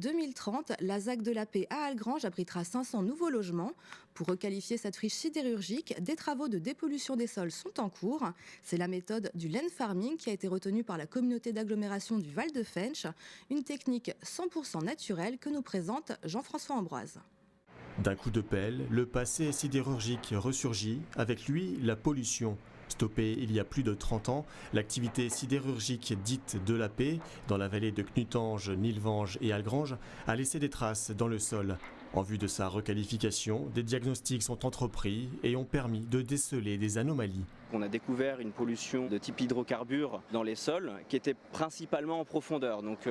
2030, la ZAC de la Paix à Algrange abritera 500 nouveaux logements. Pour requalifier cette friche sidérurgique, des travaux de dépollution des sols sont en cours. C'est la méthode du land farming qui a été retenue par la communauté d'agglomération du Val de Fensch, une technique 100% naturelle que nous présente Jean-François Ambroise. D'un coup de pelle, le passé sidérurgique ressurgit, avec lui la pollution. Stoppée il y a plus de 30 ans, l'activité sidérurgique dite de la Paix, dans la vallée de Knutange, Nilvange et Algrange, a laissé des traces dans le sol. En vue de sa requalification, des diagnostics sont entrepris et ont permis de déceler des anomalies. On a découvert une pollution de type hydrocarbures dans les sols qui était principalement en profondeur, donc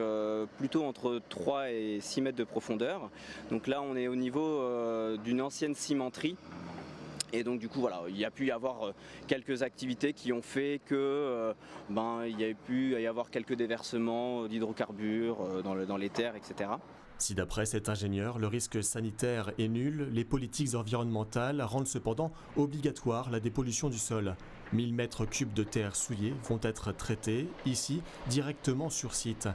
plutôt entre 3 et 6 mètres de profondeur. Donc là on est au niveau d'une ancienne cimenterie. Et donc du coup voilà, il y a pu y avoir quelques activités qui ont fait que il y a pu y avoir quelques déversements d'hydrocarbures dans les terres, etc. Si d'après cet ingénieur, le risque sanitaire est nul, les politiques environnementales rendent cependant obligatoire la dépollution du sol. 1000 mètres cubes de terre souillée vont être traités, ici, directement sur site.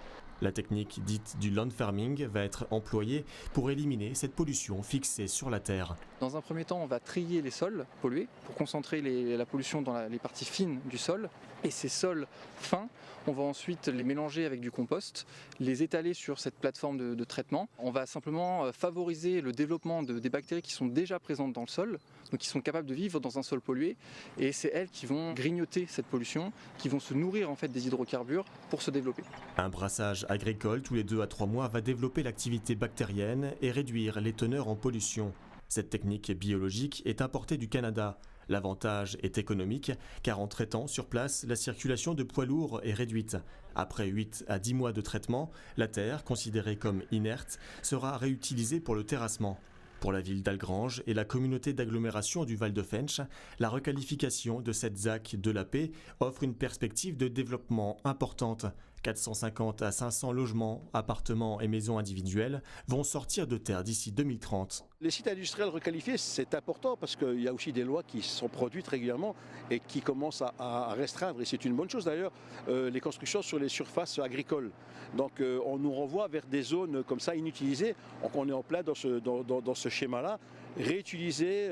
La technique dite du land farming va être employée pour éliminer cette pollution fixée sur la terre. Dans un premier temps, on va trier les sols pollués pour concentrer la pollution dans les parties fines du sol. Et ces sols fins, on va ensuite les mélanger avec du compost, les étaler sur cette plateforme de traitement. On va simplement favoriser le développement des bactéries qui sont déjà présentes dans le sol, donc qui sont capables de vivre dans un sol pollué. Et c'est elles qui vont grignoter cette pollution, qui vont se nourrir en fait des hydrocarbures pour se développer. Un brassage agricole tous les 2 à 3 mois va développer l'activité bactérienne et réduire les teneurs en pollution. Cette technique biologique est importée du Canada. L'avantage est économique car en traitant sur place, la circulation de poids lourds est réduite. Après 8 à 10 mois de traitement, la terre, considérée comme inerte, sera réutilisée pour le terrassement. Pour la ville d'Algrange et la communauté d'agglomération du Val de Fensch, la requalification de cette ZAC de la Paix offre une perspective de développement importante. 450 à 500 logements, appartements et maisons individuelles vont sortir de terre d'ici 2030. Les sites industriels requalifiés, c'est important parce qu'il y a aussi des lois qui sont produites régulièrement et qui commencent à restreindre, et c'est une bonne chose d'ailleurs, les constructions sur les surfaces agricoles. Donc on nous renvoie vers des zones comme ça inutilisées. Donc on est en plein dans ce schéma-là, réutiliser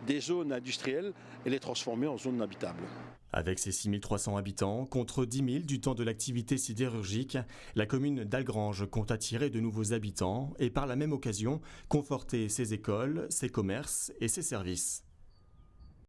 des zones industrielles et les transformer en zones habitables. Avec ses 6300 habitants, contre 10 000 du temps de l'activité sidérurgique, la commune d'Algrange compte attirer de nouveaux habitants et par la même occasion conforter ses écoles, ses commerces et ses services.